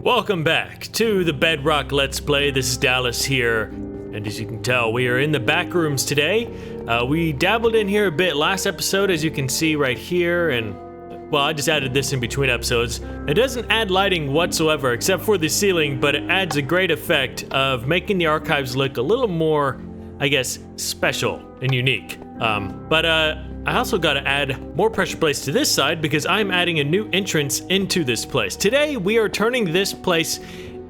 Welcome back to the Bedrock Let's Play. This is Dallas here, and as you can tell, we are in the Backrooms today. We dabbled in here a bit last episode, as you can see right here, and well, I just added this in between episodes. It doesn't add lighting whatsoever, except for the ceiling, but it adds a great effect of making the archives look a little more, I guess, special and unique. I also got to add more pressure plates to this side because I'm adding a new entrance into this place. Today, we are turning this place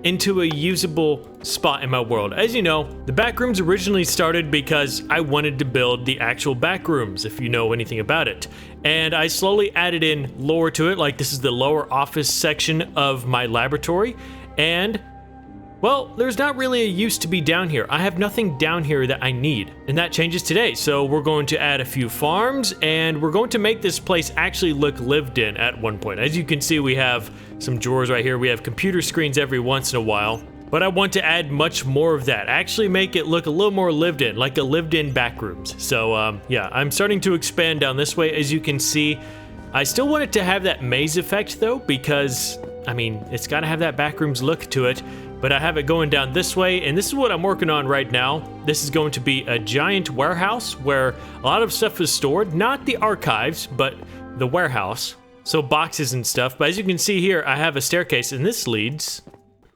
into a usable spot in my world. As you know, the Backrooms originally started because I wanted to build the actual Backrooms, if you know anything about it. And I slowly added in lore to it, like this is the lower office section of my laboratory. And well, there's not really a use to be down here. I have nothing down here that I need, and that changes today. So we're going to add a few farms, and we're going to make this place actually look lived in at one point. As you can see, we have some drawers right here. We have computer screens every once in a while, but I want to add much more of that. Actually make it look a little more lived in, like a lived in Backrooms. So yeah, I'm starting to expand down this way. As you can see, I still want it to have that maze effect though, because I mean, it's gotta have that Backrooms look to it. But I have it going down this way, and this is what I'm working on right now. This is going to be a giant warehouse where a lot of stuff is stored, not the archives, but the warehouse. So boxes and stuff, but as you can see here, I have a staircase, and this leads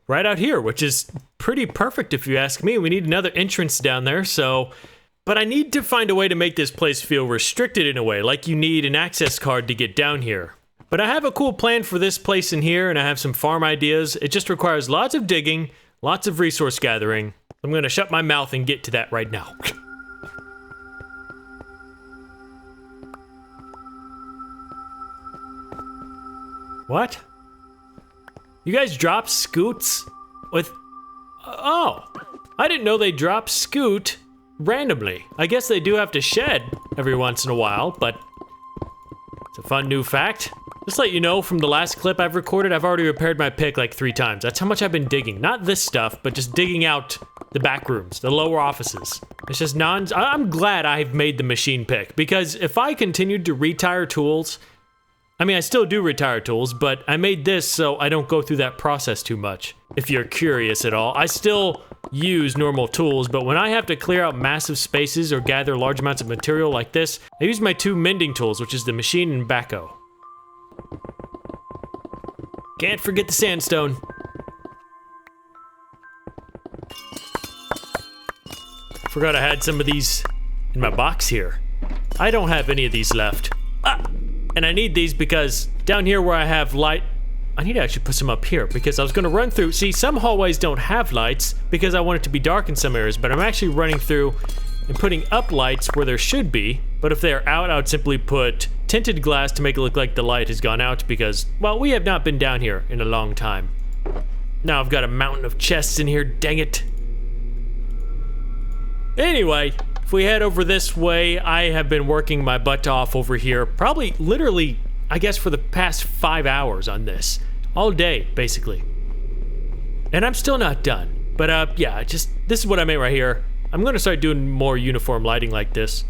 right out here, which is pretty perfect if you ask me. We need another entrance down there, but I need to find a way to make this place feel restricted in a way, like you need an access card to get down here. But I have a cool plan for this place in here, and I have some farm ideas. It just requires lots of digging, lots of resource gathering. I'm gonna shut my mouth and get to that right now. What? You guys drop scoots with... Oh, I didn't know they drop scoot randomly. I guess they do have to shed every once in a while, but it's a fun new fact. Just to let you know, from the last clip I've recorded, I've already repaired my pick like 3 times. That's how much I've been digging. Not this stuff, but just digging out the back rooms, the lower offices. It's just I'm glad I've made the machine pick, because if I continued to retire tools, I mean, I still do retire tools, but I made this so I don't go through that process too much. If you're curious at all, I still use normal tools, but when I have to clear out massive spaces or gather large amounts of material like this, I use my 2 mending tools, which is the machine and backhoe. Can't forget the sandstone. Forgot I had some of these in my box here. I don't have any of these left. And I need these because down here where I have light, I need to actually put some up here because I was gonna run through, see, some hallways don't have lights because I want it to be dark in some areas, but I'm actually running through and putting up lights where there should be, but if they're out, I would simply put tinted glass to make it look like the light has gone out because, well, we have not been down here in a long time. Now I've got a mountain of chests in here, dang it. Anyway, if we head over this way, I have been working my butt off over here, probably literally, I guess for the past 5 hours on this. All day, basically. And I'm still not done. But yeah, this is what I made right here. I'm gonna start doing more uniform lighting like this.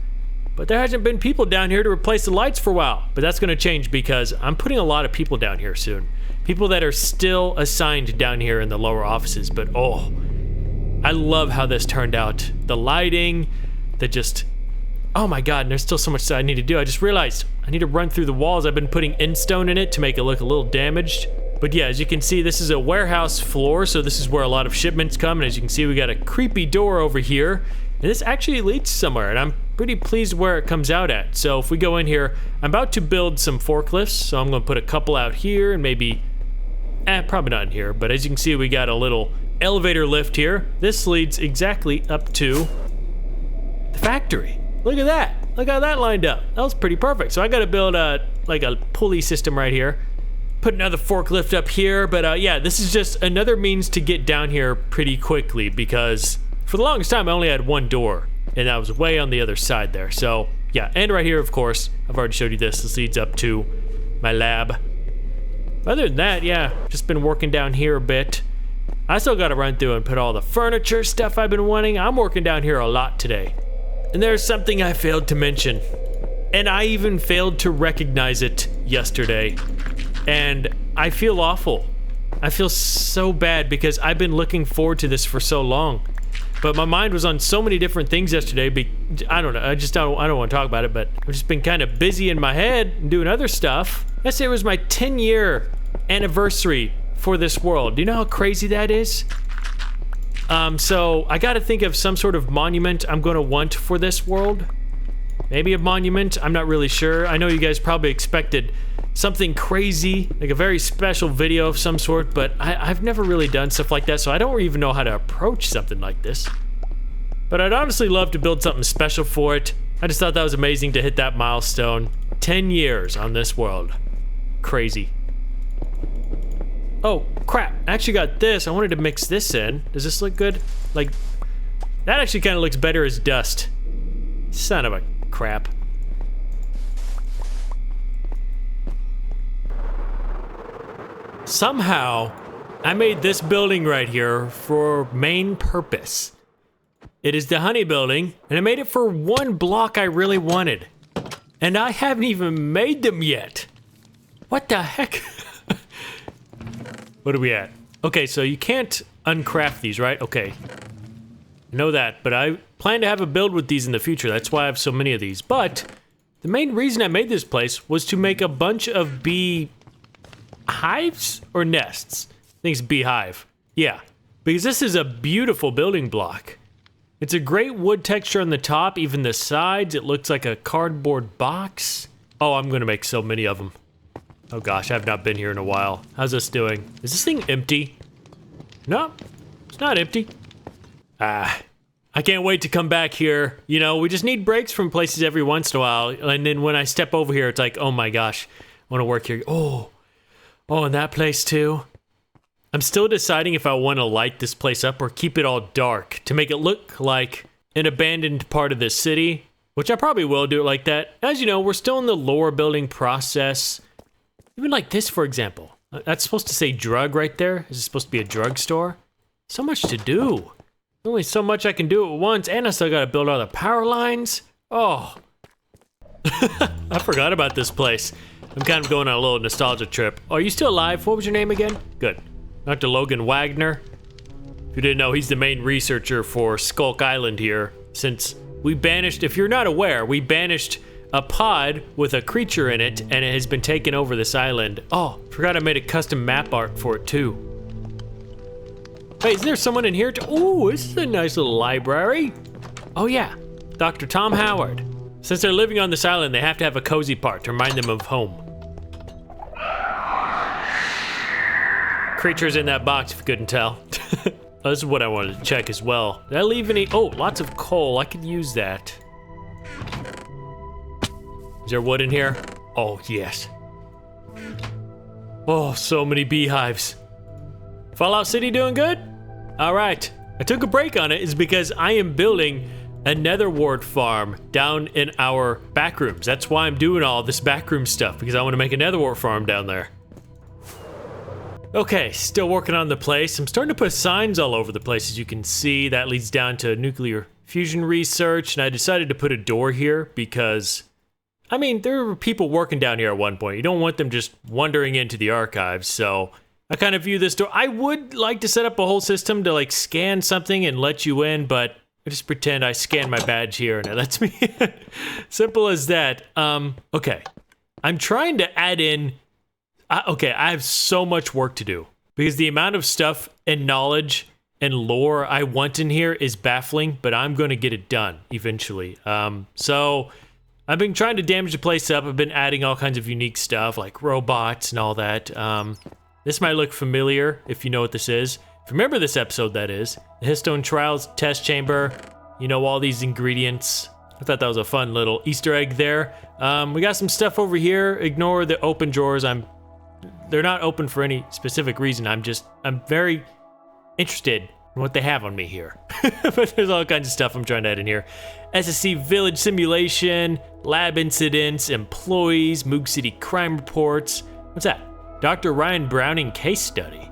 But there hasn't been people down here to replace the lights for a while. But that's gonna change because I'm putting a lot of people down here soon. People that are still assigned down here in the lower offices, but oh, I love how this turned out. The lighting, oh my God, and there's still so much that I need to do. I just realized I need to run through the walls. I've been putting endstone in it to make it look a little damaged. But yeah, as you can see, this is a warehouse floor, so this is where a lot of shipments come, and as you can see, we got a creepy door over here, and this actually leads somewhere, and I'm pretty pleased where it comes out at. So if we go in here, I'm about to build some forklifts, so I'm gonna put a couple out here, and maybe, probably not in here, but as you can see, we got a little elevator lift here. This leads exactly up to the factory. Look at that, look how that lined up. That was pretty perfect. So I gotta build like a pulley system right here. Put another forklift up here, but yeah, this is just another means to get down here pretty quickly because for the longest time I only had 1 door and that was way on the other side there. So yeah, and right here, of course, I've already showed you this. This leads up to my lab. Other than that, yeah, just been working down here a bit. I still gotta run through and put all the furniture stuff I've been wanting. I'm working down here a lot today. And there's something I failed to mention, and I even failed to recognize it yesterday. And I feel awful. I feel so bad because I've been looking forward to this for so long. But my mind was on so many different things yesterday. I don't know. I don't want to talk about it, but I've just been kind of busy in my head and doing other stuff. Yesterday was my 10-year anniversary for this world. Do you know how crazy that is? So I got to think of some sort of monument I'm going to want for this world. Maybe a monument. I'm not really sure. I know you guys probably expected something crazy, like a very special video of some sort, but I've never really done stuff like that, so I don't even know how to approach something like this. But I'd honestly love to build something special for it. I just thought that was amazing to hit that milestone. 10 years on this world. Crazy. Oh, crap. I actually got this. I wanted to mix this in. Does this look good? Like, that actually kind of looks better as dust. Son of a crap. Somehow, I made this building right here for main purpose. It is the honey building, and I made it for one block I really wanted. And I haven't even made them yet. What the heck? What are we at? Okay, so you can't uncraft these, right? Okay. I know that, but I plan to have a build with these in the future. That's why I have so many of these. But the main reason I made this place was to make a bunch of bee hives or nests. I think it's beehive. Yeah, because this is a beautiful building block. It's a great wood texture on the top, even the sides. It looks like a cardboard box. Oh, I'm gonna make so many of them. Oh gosh, I've not been here in a while. How's this doing? Is this thing empty? No, it's not empty. I can't wait to come back here. You know, we just need breaks from places every once in a while. And then when I step over here, it's like, oh my gosh, I wanna work here. Oh, and that place too. I'm still deciding if I want to light this place up or keep it all dark to make it look like an abandoned part of the city, which I probably will do it like that. As you know, we're still in the lore building process. Even like this, for example. That's supposed to say drug right there. Is it supposed to be a drugstore? So much to do. Only so much I can do at once, and I still gotta build all the power lines. Oh. I forgot about this place. I'm kind of going on a little nostalgia trip. Oh, are you still alive? What was your name again? Good. Dr. Logan Wagner. If you didn't know, he's the main researcher for Skulk Island here. Since we banished, if you're not aware, we banished a pod with a creature in it, and it has been taken over this island. Oh, forgot I made a custom map art for it too. Hey, is there someone in here? Oh, this is a nice little library. Oh yeah, Dr. Tom Howard. Since they're living on this island, they have to have a cozy part to remind them of home. Creatures in that box, if you couldn't tell. This is what I wanted to check as well. Did I leave any? Oh, lots of coal. I could use that. Is there wood in here? Oh, yes. Oh, so many beehives. Fallout City doing good? All right. I took a break on it is because I am building a Nether wart farm down in our backrooms. That's why I'm doing all this backroom stuff, because I want to make a Nether wart farm down there. Okay, still working on the place. I'm starting to put signs all over the place, as you can see. That leads down to nuclear fusion research, and I decided to put a door here because, I mean, there were people working down here at one point. You don't want them just wandering into the archives, so I kind of view this door. I would like to set up a whole system to like scan something and let you in, but I just pretend I scan my badge here and it lets me in. Simple as that. Okay. I'm trying to add in, okay, I have so much work to do because the amount of stuff and knowledge and lore I want in here is baffling, but I'm going to get it done eventually. So I've been trying to damage the place up. I've been adding all kinds of unique stuff like robots and all that. This might look familiar if you know what this is. If you remember this episode, that is. The Histone Trials test chamber. You know, all these ingredients. I thought that was a fun little Easter egg there. We got some stuff over here. Ignore the open drawers. They're not open for any specific reason. I'm very interested in what they have on me here. But there's all kinds of stuff I'm trying to add in here. SSC Village Simulation, Lab Incidents, Employees, Moog City Crime Reports. What's that? Dr. Ryan Browning Case Study.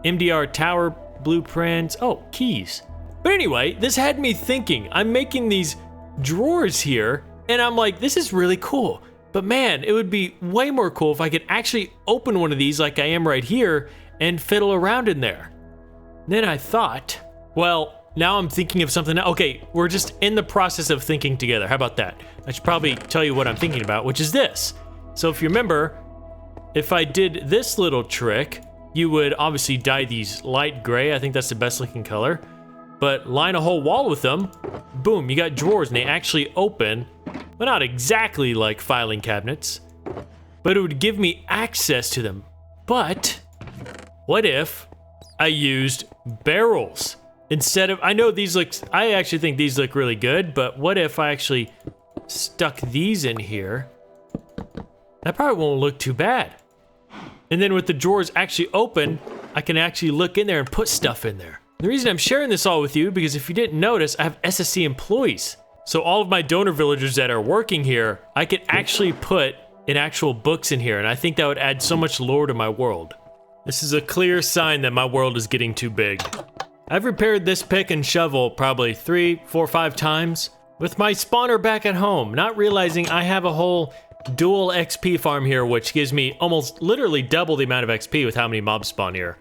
MDR Tower Blueprints. Oh, keys. But anyway, this had me thinking. I'm making these drawers here, and I'm like, this is really cool. But man, it would be way more cool if I could actually open one of these like I am right here and fiddle around in there. Then I thought, well, now I'm thinking of something. Okay, we're just in the process of thinking together. How about that? I should probably tell you what I'm thinking about, which is this. So if you remember, if I did this little trick, you would obviously dye these light gray. I think that's the best looking color. But line a whole wall with them. Boom, you got drawers and they actually open. Well, not exactly like filing cabinets, but it would give me access to them. But what if I used barrels instead of, I know these look, I actually think these look really good, but what if I actually stuck these in here? That probably won't look too bad. And then with the drawers actually open, I can actually look in there and put stuff in there. The reason I'm sharing this all with you, because if you didn't notice, I have SSC employees. So all of my donor villagers that are working here, I could actually put in actual books in here, and I think that would add so much lore to my world. This is a clear sign that my world is getting too big. I've repaired this pick and shovel probably 3, 4, 5 times with my spawner back at home, not realizing I have a whole dual XP farm here, which gives me almost literally double the amount of XP with how many mobs spawn here.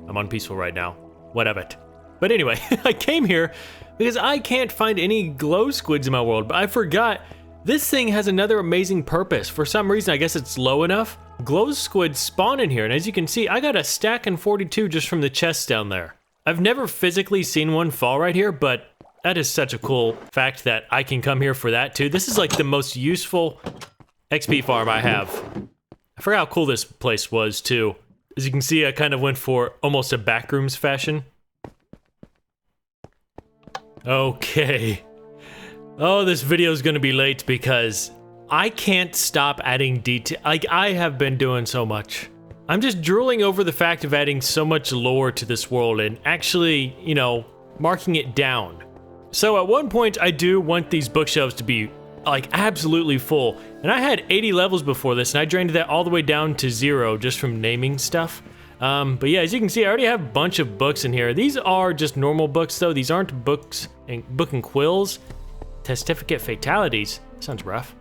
I'm on peaceful right now. What of it? But anyway, I came here because I can't find any glow squids in my world, but I forgot this thing has another amazing purpose. For some reason, I guess it's low enough. Glow squids spawn in here, and as you can see, I got a stack and 42 just from the chests down there. I've never physically seen one fall right here, but that is such a cool fact that I can come here for that too. This is like the most useful XP farm I have. I forgot how cool this place was too. As you can see, I kind of went for almost a Backrooms fashion. Okay. Oh, this video is gonna be late because I can't stop adding detail. Like, I have been doing so much. I'm just drooling over the fact of adding so much lore to this world and actually, you know, marking it down. So at one point, I do want these bookshelves to be like absolutely full. And I had 80 levels before this, and I drained that all the way down to 0 just from naming stuff. But yeah, as you can see, I already have a bunch of books in here. These are just normal books though. These aren't books and book and quills. Testificate fatalities. Sounds rough.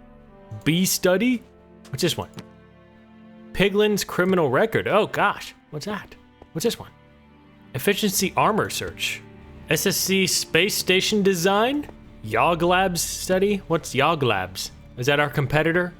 Bee study? What's this one? Piglin's criminal record. Oh gosh, what's that? What's this one? Efficiency armor search. SSC space station design? Yog Labs study? What's Yog Labs? Is that our competitor?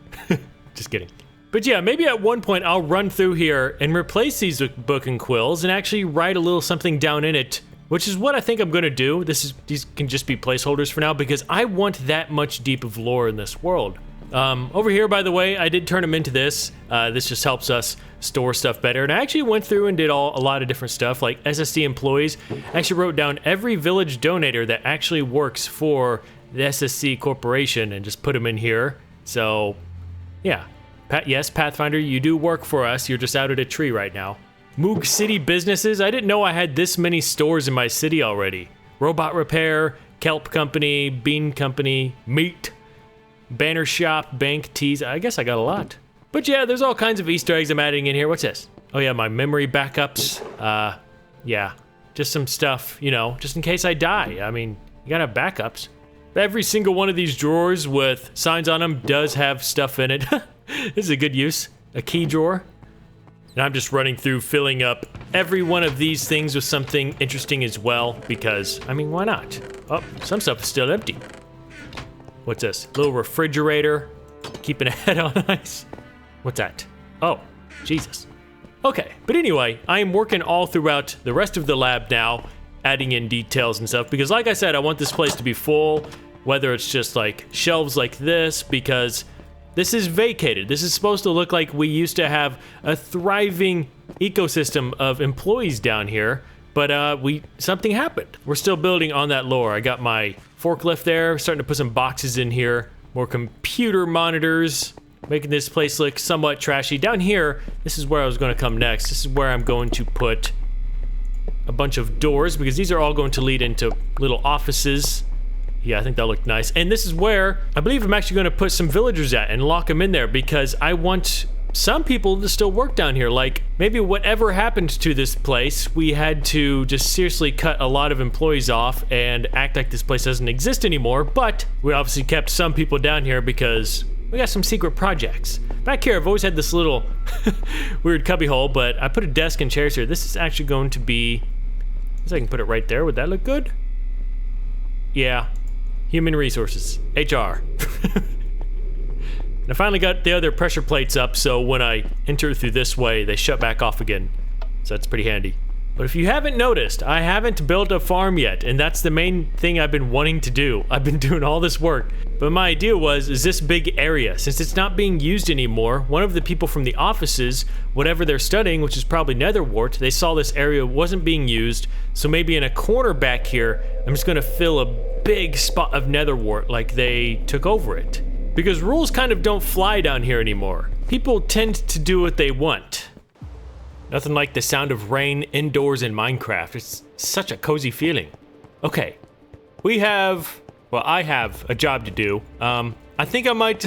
Just kidding. But yeah, maybe at one point I'll run through here and replace these with book and quills and actually write a little something down in it, which is what I think I'm gonna do. These can just be placeholders for now because I want that much deep of lore in this world. Over here, by the way, I did turn them into this. This just helps us store stuff better. And I actually went through and did a lot of different stuff, like SSC employees. I actually wrote down every village donator that actually works for the SSC corporation and just put them in here. So, yeah. Yes, Pathfinder, you do work for us. You're just out at a tree right now. Moog City businesses. I didn't know I had this many stores in my city already. Robot repair, kelp company, bean company, meat, banner shop, bank, teas. I guess I got a lot. But yeah, there's all kinds of Easter eggs I'm adding in here. What's this? Oh yeah, my memory backups. Yeah, just some stuff, you know, just in case I die. I mean, you gotta have backups. Every single one of these drawers with signs on them does have stuff in it. This is a good use. A key drawer. And I'm just running through, filling up every one of these things with something interesting as well, because, I mean, why not? Oh, some stuff is still empty. What's this? Little refrigerator. Keeping a head on ice. What's that? Oh, Jesus. Okay, but anyway, I am working all throughout the rest of the lab now, adding in details and stuff, because like I said, I want this place to be full, whether it's just like shelves like this, because this is vacated. This is supposed to look like we used to have a thriving ecosystem of employees down here, but something happened. We're still building on that lore. I got my forklift there, starting to put some boxes in here, more computer monitors, making this place look somewhat trashy. Down here, this is where I was going to come next. This is where I'm going to put a bunch of doors, because these are all going to lead into little offices. Yeah, I think that looked nice. And this is where I believe I'm actually going to put some villagers at and lock them in there, because I want some people to still work down here. Like, maybe whatever happened to this place, we had to just seriously cut a lot of employees off and act like this place doesn't exist anymore. But we obviously kept some people down here because we got some secret projects. Back here, I've always had this little weird cubby hole, but I put a desk and chairs here. This is actually going to be, I guess I can put it right there. Would that look good? Yeah. Human resources, HR. And I finally got the other pressure plates up, so when I enter through this way, they shut back off again. So that's pretty handy. But if you haven't noticed, I haven't built a farm yet, and that's the main thing I've been wanting to do. I've been doing all this work. But my idea is this big area, since it's not being used anymore, one of the people from the offices, whatever they're studying, which is probably Nether wart, they saw this area wasn't being used, so maybe in a corner back here, I'm just gonna fill a big spot of Nether wart like they took over it. Because rules kind of don't fly down here anymore. People tend to do what they want. Nothing like the sound of rain indoors in Minecraft. It's such a cozy feeling. Okay, I have a job to do. I think I might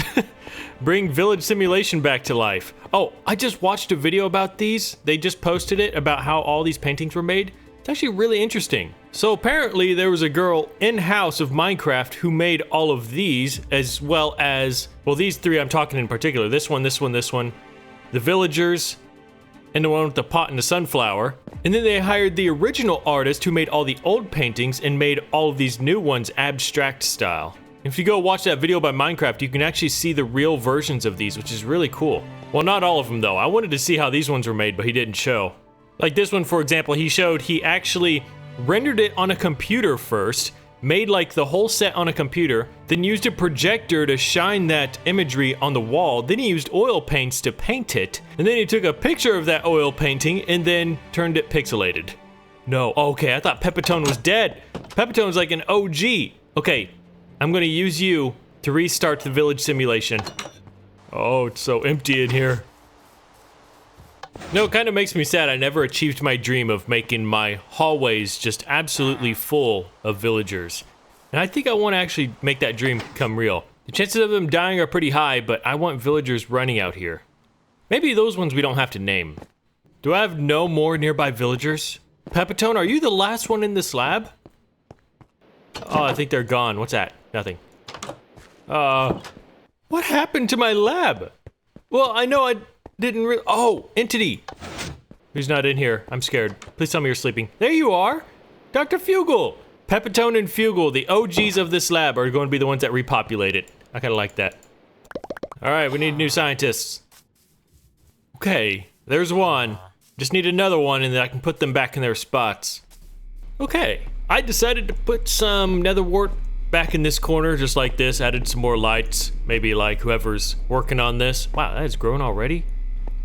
bring Village Simulation back to life. Oh, I just watched a video about these. They just posted it about how all these paintings were made. It's actually really interesting. So apparently there was a girl in-house of Minecraft who made all of these, as well as, well, these three I'm talking in particular. This one, the villagers, and the one with the pot and the sunflower. And then they hired the original artist who made all the old paintings and made all of these new ones abstract style. If you go watch that video by Minecraft, you can actually see the real versions of these, which is really cool. Well, not all of them though. I wanted to see how these ones were made, but he didn't show. Like this one, for example, he actually rendered it on a computer first, made like the whole set on a computer, then used a projector to shine that imagery on the wall, then he used oil paints to paint it, and then he took a picture of that oil painting and then turned it pixelated. No, okay, I thought Pepitone was dead. Pepitone's like an OG. Okay, I'm gonna use you to restart the village simulation. Oh, it's so empty in here. No, it kind of makes me sad I never achieved my dream of making my hallways just absolutely full of villagers. And I think I want to actually make that dream come real. The chances of them dying are pretty high, but I want villagers running out here. Maybe those ones we don't have to name. Do I have no more nearby villagers? Pepitone, are you the last one in this lab? Oh, I think they're gone. What's that? Nothing. What happened to my lab? Well, I know I didn't really. Oh, entity. Who's not in here? I'm scared. Please tell me you're sleeping. There you are, Dr. Fugle. Pepitone and Fugle, the OGs of this lab, are going to be the ones that repopulate it. I kind of like that. All right, we need new scientists. Okay, there's one. Just need another one, and then I can put them back in their spots. Okay, I decided to put some Nether wart back in this corner, just like this. Added some more lights. Maybe like whoever's working on this. Wow, that has grown already.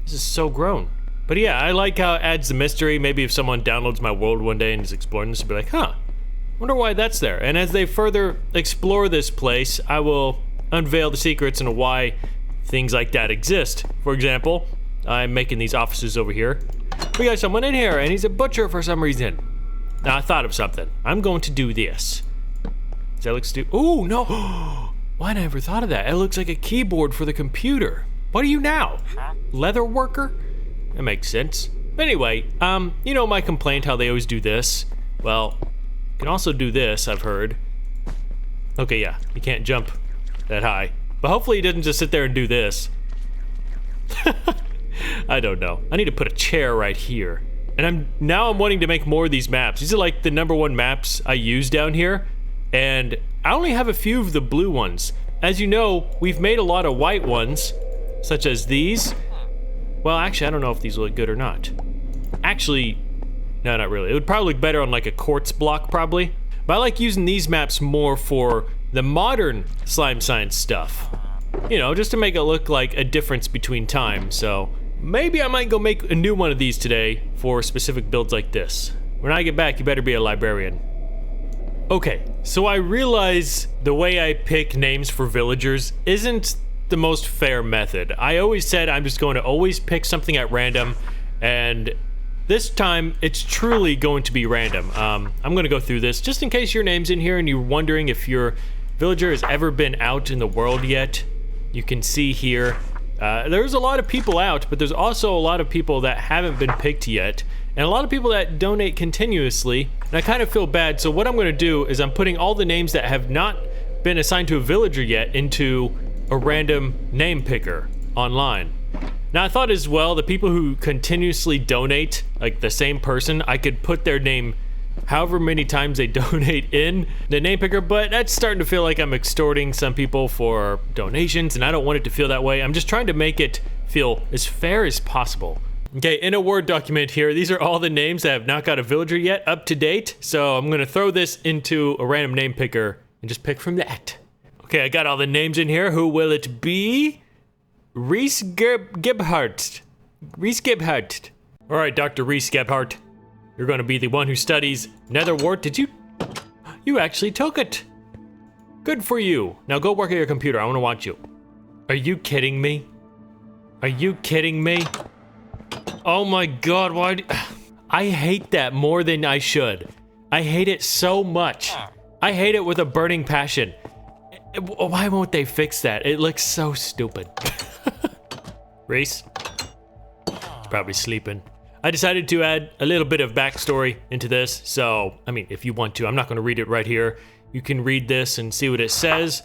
This is so grown. But yeah, I like how it adds the mystery. Maybe if someone downloads my world one day and is exploring this, they'll be like, huh, wonder why that's there. And as they further explore this place, I will unveil the secrets into why things like that exist. For example, I'm making these offices over here. We got someone in here, and he's a butcher for some reason. Now, I thought of something. I'm going to do this. Does that look stupid? Ooh, no. Why I never thought of that? It looks like a keyboard for the computer. What are you now? Leather worker? That makes sense. But anyway, you know my complaint how they always do this. Well, you can also do this, I've heard. Okay, yeah, you can't jump that high. But hopefully he doesn't just sit there and do this. I don't know. I need to put a chair right here. And I'm wanting to make more of these maps. These are like the #1 maps I use down here. And I only have a few of the blue ones. As you know, we've made a lot of white ones, such as these. Well, actually, I don't know if these look good or not. Actually, no, not really. It would probably look better on like a quartz block, probably. But I like using these maps more for the modern slime science stuff. You know, just to make it look like a difference between time. So maybe I might go make a new one of these today for specific builds like this. When I get back, you better be a librarian. Okay, so I realize the way I pick names for villagers isn't the most fair method. I always said I'm just going to always pick something at random, and this time it's truly going to be random. I'm going to go through this just in case your name's in here and you're wondering if your villager has ever been out in the world yet. You can see here, there's a lot of people out, but there's also a lot of people that haven't been picked yet. And a lot of people that donate continuously, and I kind of feel bad, so what I'm going to do is I'm putting all the names that have not been assigned to a villager yet into a random name picker online. Now I thought as well, the people who continuously donate, like the same person, I could put their name however many times they donate in the name picker, but that's starting to feel like I'm extorting some people for donations, and I don't want it to feel that way. I'm just trying to make it feel as fair as possible. Okay, in a Word document here, these are all the names that have not got a villager yet, up to date. So I'm gonna throw this into a random name picker and just pick from that. Okay, I got all the names in here. Who will it be? Reese Gebhardt. Reese Gebhardt. All right, Dr. Reese Gebhardt. You're gonna be the one who studies Nether wart. You actually took it. Good for you. Now go work at your computer. I wanna watch you. Are you kidding me? Are you kidding me? Oh my God, why? I hate that more than I should. I hate it so much. I hate it with a burning passion. Why won't they fix that? It looks so stupid. Reese? He's probably sleeping. I decided to add a little bit of backstory into this, so, I mean, if you want to, I'm not gonna read it right here. You can read this and see what it says.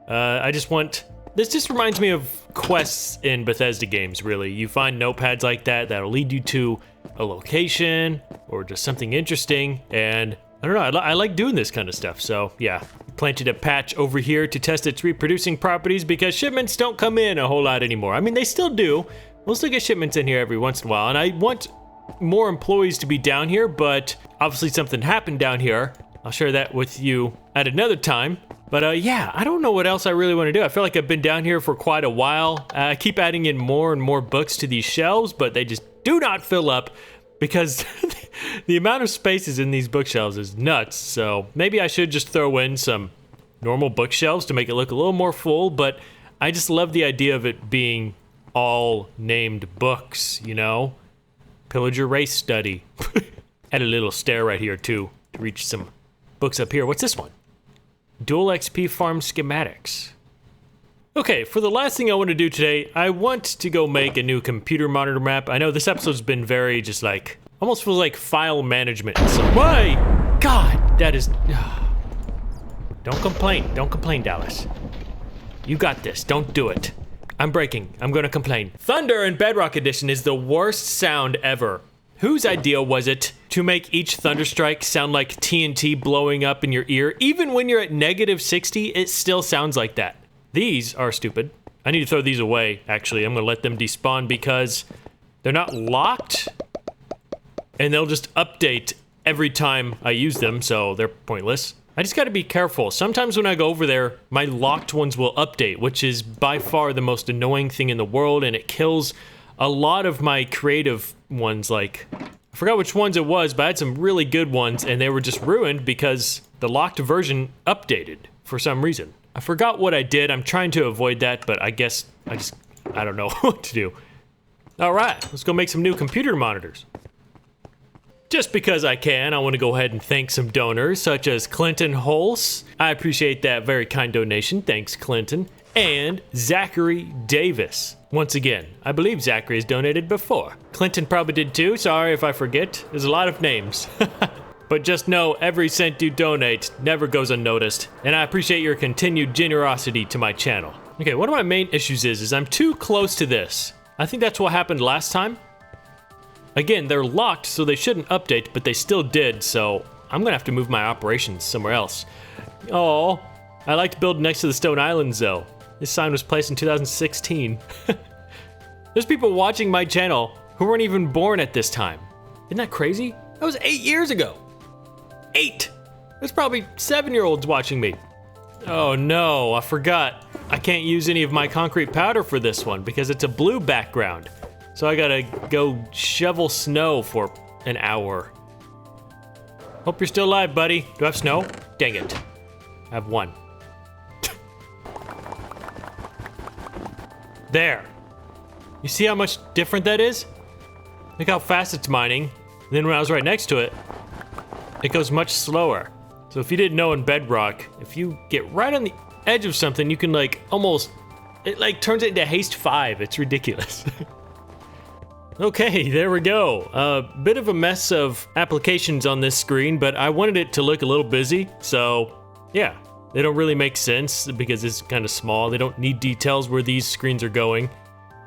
This just reminds me of quests in Bethesda games, really. You find notepads like that that'll lead you to a location or just something interesting, and I don't know, I like doing this kind of stuff, so yeah. Planted a patch over here to test its reproducing properties because shipments don't come in a whole lot anymore. I mean, they still do. We'll still get shipments in here every once in a while, and I want more employees to be down here, but obviously something happened down here. I'll share that with you at another time. But yeah, I don't know what else I really want to do. I feel like I've been down here for quite a while. I keep adding in more and more books to these shelves, but they just do not fill up because the amount of spaces in these bookshelves is nuts. So maybe I should just throw in some normal bookshelves to make it look a little more full, but I just love the idea of it being all named books, you know? Pillager Race Study. Add a little stair right here too to reach some books up here. What's this one? Dual XP Farm Schematics. Okay, for the last thing I want to do today, I want to go make a new computer monitor map. I know this episode's been very just like, almost feels like file management. So, why? God, that is... Don't complain, Dallas. You got this, don't do it. I'm breaking, I'm gonna complain. Thunder in Bedrock Edition is the worst sound ever. Whose idea was it to make each thunderstrike sound like TNT blowing up in your ear? Even when you're at -60, it still sounds like that. These are stupid. I need to throw these away, actually. I'm gonna let them despawn because they're not locked, and they'll just update every time I use them, so they're pointless. I just gotta be careful. Sometimes when I go over there, my locked ones will update, which is by far the most annoying thing in the world, and it kills a lot of my creative ones. Like, I forgot which ones it was, but I had some really good ones, and they were just ruined because the locked version updated for some reason. I forgot what I did. I'm trying to avoid that, but I guess I don't know what to do. All right, let's go make some new computer monitors. Just because I can, I want to go ahead and thank some donors, such as Clinton Holz. I appreciate that very kind donation. Thanks, Clinton. And Zachary Davis. Once again, I believe Zachary has donated before. Clinton probably did too. Sorry if I forget. There's a lot of names. But just know every cent you donate never goes unnoticed. And I appreciate your continued generosity to my channel. Okay, one of my main issues is I'm too close to this. I think that's what happened last time. Again, they're locked, so they shouldn't update, but they still did, so I'm gonna have to move my operations somewhere else. Oh, I like to build next to the Stone Islands, though. This sign was placed in 2016. There's people watching my channel who weren't even born at this time. Isn't that crazy? That was 8 years ago. 8! There's probably 7-year-olds watching me. Oh no, I forgot. I can't use any of my concrete powder for this one because it's a blue background. So I gotta go shovel snow for an hour. Hope you're still alive, buddy. Do I have snow? Dang it. I have one. There. You see how much different that is? Look how fast it's mining. And then when I was right next to it, it goes much slower. So if you didn't know in Bedrock, if you get right on the edge of something, you can like almost, it like turns it into haste 5. It's ridiculous. Okay, there we go. A bit of a mess of applications on this screen, but I wanted it to look a little busy, so yeah. They don't really make sense because it's kind of small. They don't need details where these screens are going.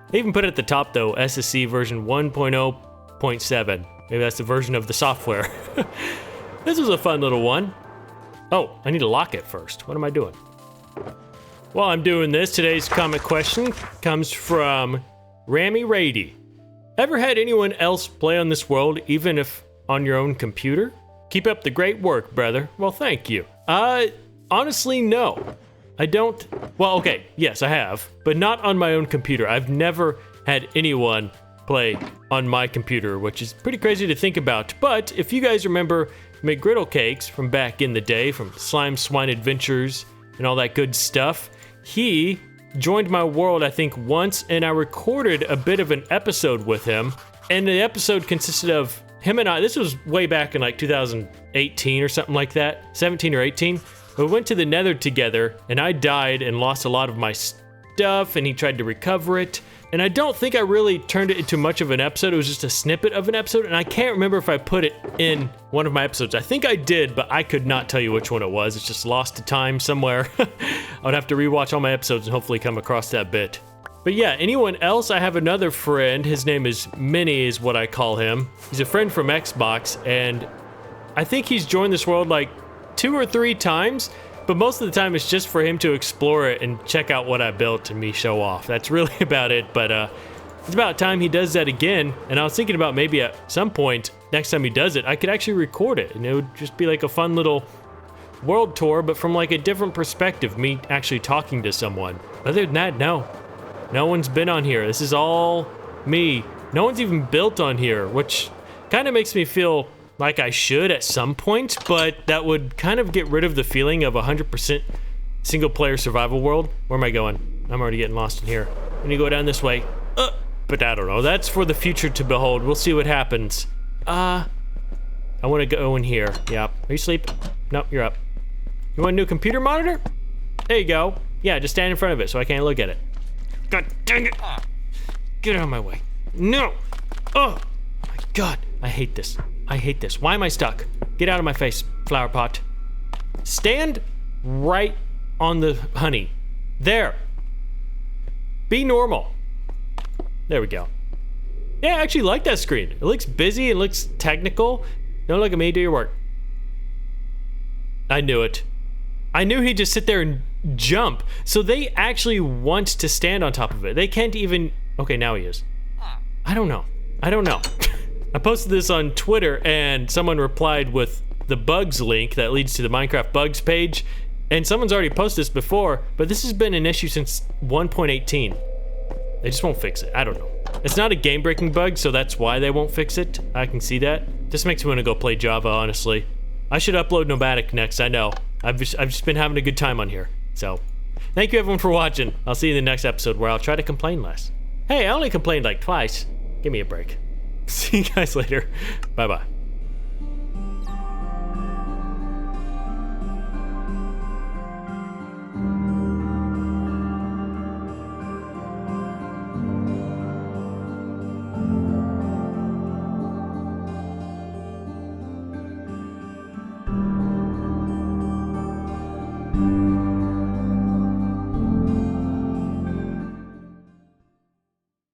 They even put it at the top though, SSC version 1.0.7. Maybe that's the version of the software. This was a fun little one. Oh, I need to lock it first. What am I doing? While I'm doing this, today's comment question comes from Ramy Rady. Ever had anyone else play on this world, even if on your own computer? Keep up the great work, brother. Well, thank you. Honestly, no. I don't. Well, okay, yes, I have, but not on my own computer. I've never had anyone play on my computer, which is pretty crazy to think about. But if you guys remember McGriddle Cakes from back in the day, from Slime Swine Adventures and all that good stuff, he joined my world, I think, once, and I recorded a bit of an episode with him. And the episode consisted of him and I. This was way back in like 2018 or something like that, 17 or 18. We went to the Nether together, and I died and lost a lot of my stuff, and he tried to recover it. And I don't think I really turned it into much of an episode. It was just a snippet of an episode, and I can't remember if I put it in one of my episodes. I think I did, but I could not tell you which one it was. It's just lost to time somewhere. I would have to rewatch all my episodes and hopefully come across that bit. But yeah, anyone else? I have another friend. His name is Minnie, is what I call him. He's a friend from Xbox, and I think he's joined this world like 2 or 3 times, but most of the time it's just for him to explore it and check out what I built and me show off. That's really about it, but it's about time he does that again. And I was thinking about maybe at some point, next time he does it, I could actually record it, and it would just be like a fun little world tour, but from like a different perspective, me actually talking to someone. Other than that, no one's been on here. This is all me. No one's even built on here, which kind of makes me feel like I should at some point, but that would kind of get rid of the feeling of 100% single player survival world. Where am I going? I'm already getting lost in here. I'm gonna go down this way. But I don't know. That's for the future to behold. We'll see what happens. I want to go in here. Yep. Are you asleep? Nope, you're up. You want a new computer monitor? There you go. Yeah, just stand in front of it so I can't look at it. God dang it. Get out of my way. No. Oh my God. I hate this. I hate this. Why am I stuck? Get out of my face, flower pot. Stand right on the honey. There. Be normal. There we go. Yeah, I actually like that screen. It looks busy. It looks technical. Don't look at me. Do your work. I knew it. I knew he'd just sit there and jump. So they actually want to stand on top of it. They can't even... Okay, now he is. I don't know. I posted this on Twitter, and someone replied with the bugs link that leads to the Minecraft bugs page. And someone's already posted this before, but this has been an issue since 1.18. They just won't fix it. I don't know. It's not a game-breaking bug, so that's why they won't fix it. I can see that. This makes me want to go play Java, honestly. I should upload Nomadic next, I know. I've just been having a good time on here. So, thank you everyone for watching. I'll see you in the next episode where I'll try to complain less. Hey, I only complained like twice. Give me a break. See you guys later. Bye-bye.